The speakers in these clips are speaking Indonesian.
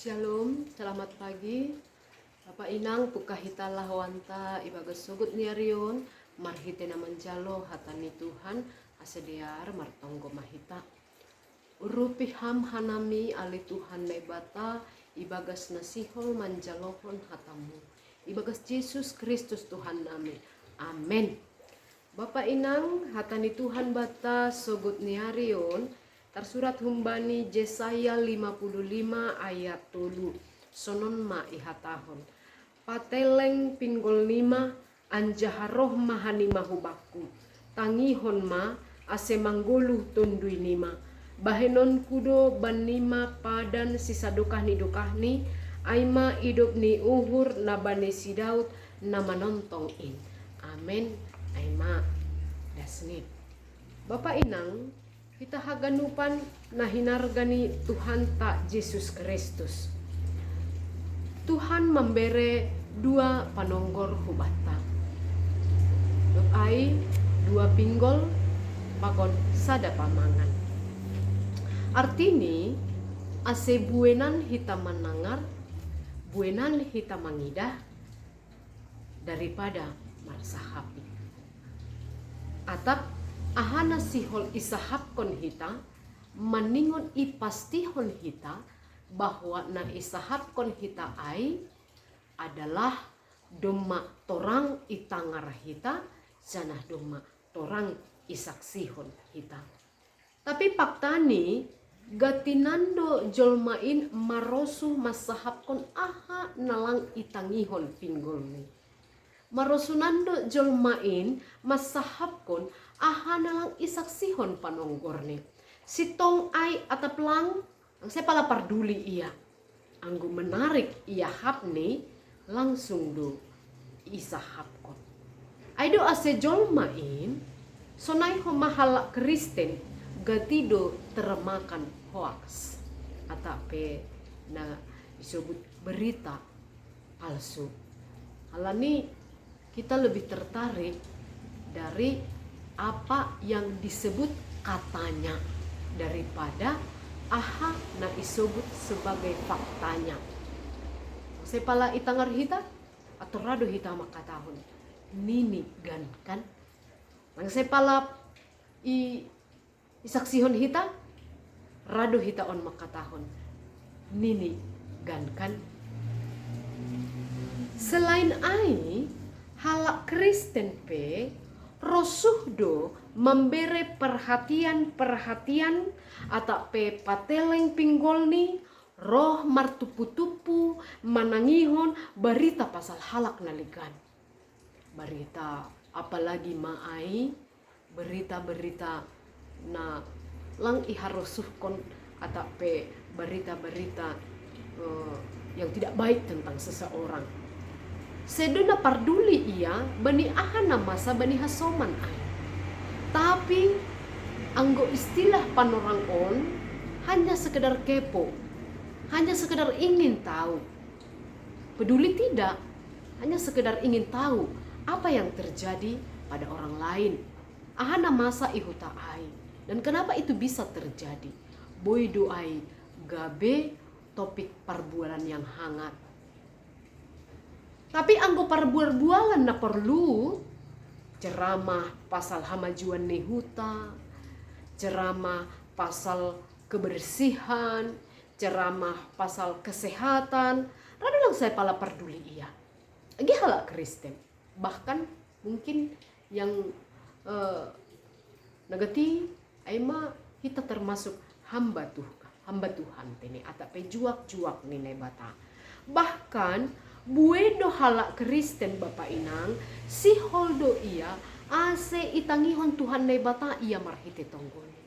Shalom, selamat pagi. Bapak Inang pukahita lahwanta ibagas sugut niarion marhite naman jalo hatani Tuhan asediar martonggo mahita. Urupiham hanami ali Tuhan nebata ibagas nasihol manjalohon hatamu. Ibagas Yesus Kristus Tuhan nami. Amin. Bapak Inang hatani Tuhan bata sugut niarion tersurat humbani Yesaya 55 ayat 3 sonon ma ihatahon pateleng pinggol nima anjaharoh mahani mahubaku tangihon ma ase mangguluh tundui nima bahenon kudo banima padan sisadukah ni aima hidup ni uhur nabane si Daud nama nontong in. Amin. Aima dasnit. Bapak Inang kita haganupan na hinargani Tuhan tak Yesus Kristus. Tuhan memberi dua panonggor hubata. Ai dua pinggol pakon sada pamangan. Artini ase buenan hita menangar, buenan hita mangidah daripada marsahapi. Atap ahana sihol isahapkon hita maningon ipastihon hita bahwa na isahapkon hita ai adalah doma torang itangar hita janah doma torang isaksihon hita. Tapi paktani gatinando jolmain marosu masahapkon aha nalang itangihon pinggolni. Marosunando jolmain masahapkon aha nalang isaksihon panonggorni. Sitong ai ataplang saya pala parduli ia. Anggo menarik ia hapni langsung do isahapkon. Aido ase jolmain sonai ho mahala Kristen gatido teremakan hoax atape na disebut berita palsu. Halani kita lebih tertarik dari apa yang disebut katanya daripada aha na disebut sebagai faktanya. Sepala itangar hita atau rado hita makatahon nini gan kan. Nang sepala isaksihon hita rado hita on makatahon nini gan kan. Selain ai halak Kristen pe rosuhdo memberi perhatian atau pe pateleng pinggolni roh martupu-tupu manangihon berita pasal halak naligan. Berita apalagi maai berita-berita na lang iharosuhkon atau pe berita-berita yang tidak baik tentang seseorang. Seduna parduli ia bani ahana masa bani hasoman ai. Tapi anggo istilah panorang on hanya sekedar kepo, hanya sekedar ingin tahu. Peduli tidak, hanya sekedar ingin tahu apa yang terjadi pada orang lain. Ahana masa ihuta ai. Dan kenapa itu bisa terjadi? Boy doai gabe topik perbualan yang hangat. Tapi anggo perbualan na perlu ceramah pasal hamajuan nehuta, ceramah pasal kebersihan, ceramah pasal kesehatan. Rada lang saya pala perduli iya. Agi halak Kristen. Bahkan mungkin yang negati aima kita termasuk hamba Tuhan tene atau pejuak-juak ni nebata. Bahkan buedo halak Kristen Bapak Inang si holdo ia ase itangihon Tuhan nebata ia marhite tonggoni.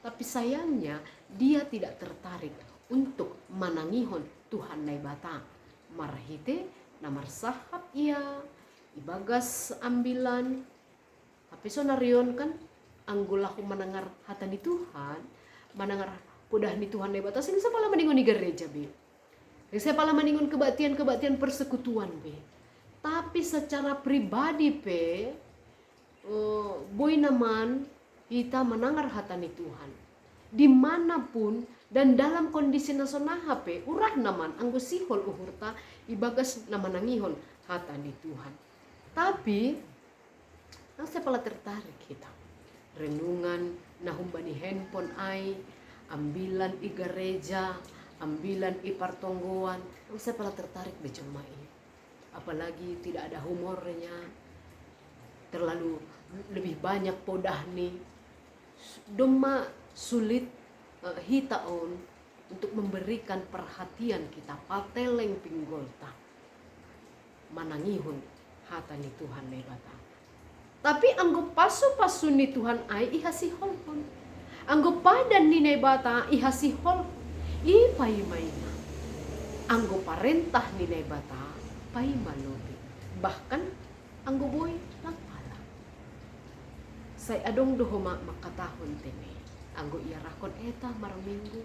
Tapi sayangnya dia tidak tertarik untuk manangihon Tuhan nebata marhite namar sahap ia ibagas ambilan. Tapi sonarion kan anggulahu mendengar hatani Tuhan mendengar pudah ni Tuhan nebata sing sapala maningon ni gereja be. Saya pala maningon kebaktian persekutuan be. Tapi secara pribadi boy naman kita menangar hatani Tuhan. dimanapun dan dalam kondisi nasional HP urah naman anggo sihol uhurta ibagas namanangihon hata di Tuhan. Tapi ang saya pala tertarik kita renungan nahumbani handphone ai ambilan i gereja, ambilan i partonggoan, ang saya pala tertarik becomai. Apalagi tidak ada humornya, terlalu lebih banyak podah nih, doma sulit hitaon untuk memberikan perhatian kita pateleng pinggolta manangihon hata ni Tuhan lebata. Tapi anggo pasu-pasu ni Tuhan ai ihasihon. Anggo padan ni nebata ihasihon. Ipai maina. Anggo parentah ni nebata pai malobi. Bahkan anggo boy lang pala. Say adong dohoma makatahon tene. Anggo iya rakon eta marminggu,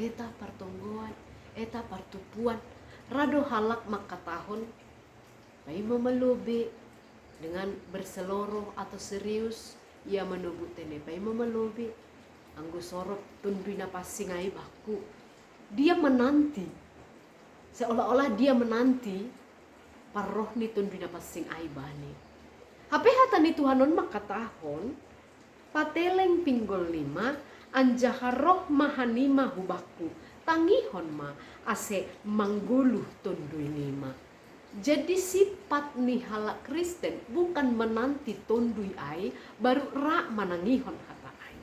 eta partonggoan, eta partupuan. Rado halak makatahon pai mamalubi. Dengan berseloroh atau serius ia menubuk tene pai mamalubi. Anggo sorot tundui napasingai baku. Dia menanti. Seolah-olah dia menanti paroh ni tundui napasingai bani. Hape hata ni Tuhanon makatahon pateleng pinggol 5 anjaharoh mahanima hubaku tangihon ma ase mangguluh tundui 5. Jadi sifat nih halak Kristen bukan menanti tondui ai baru ra manangihon hata ai.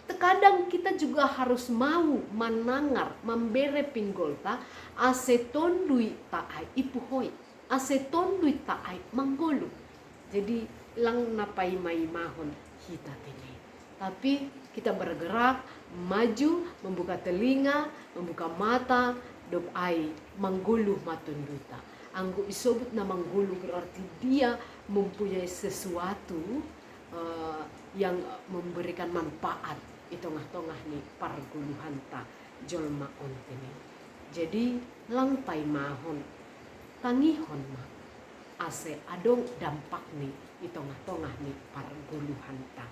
Terkadang kita juga harus mau manangar membere pinggolta ase tondui ta ai ipuhoi, ase tondui ta ai manggulu. Jadi lang napai mai mahon kita tini. Tapi kita bergerak maju, membuka telinga, membuka mata, dop ai manggulu matunduta. Anggo isobut na manggulu berarti dia mempunyai sesuatu yang memberikan manfaat di tengah-tengah nih parguluhan ta jolma ontene. Jadi langpai mahon tangihon mah ase adong dampak nih di tengah-tengah nih parguluhan ta.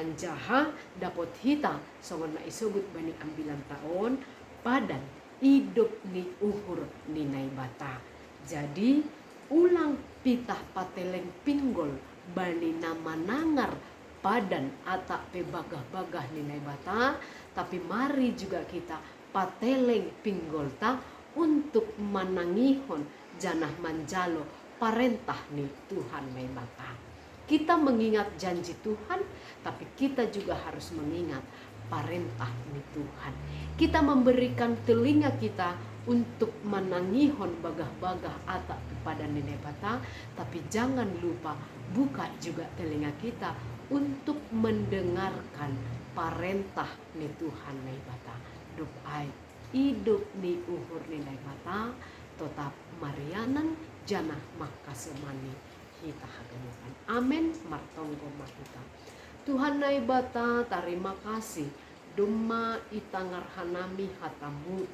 Anjaha dapat hita songon na isobut bani ambilan tahun padan hidup ni uhur ni naibata. Jadi ulang pitah pateleng pinggol bani nama nangar padan atak pe bagah-bagah ninai bata. Tapi mari juga kita pateleng pinggol ta untuk manangihon janah manjalo parentah nih Tuhan mai bata. Kita mengingat janji Tuhan, tapi kita juga harus mengingat parentah nih Tuhan. Kita memberikan telinga kita untuk menangihon bagah-bagah atak kepada nenek bata, tapi jangan lupa buka juga telinga kita untuk mendengarkan parentah ni Tuhan nenek bata. Dup ai hidup ni uhur nenek bata, tetap marianan janah makasemani kita hagamukan. Amin martonggo mahita. Tuhan nenek bata terima kasih doma itangar hanami hatamu.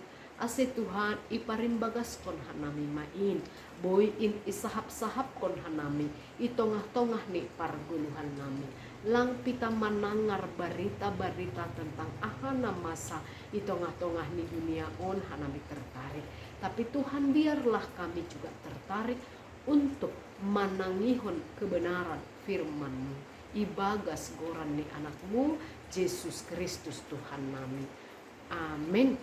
Ase Tuhan iparin bagas kon hanami main boy in isahap-sahap kon hanami itongah-tongah nih parguluhan nami lang pita manangar barita-barita tentang ahana masa itongah-tongah nih dunia on hanami tertarik. Tapi Tuhan biarlah kami juga tertarik untuk manangihon kebenaran firman-Mu ibagas goran nih anakmu Yesus Kristus Tuhan nami. Amin.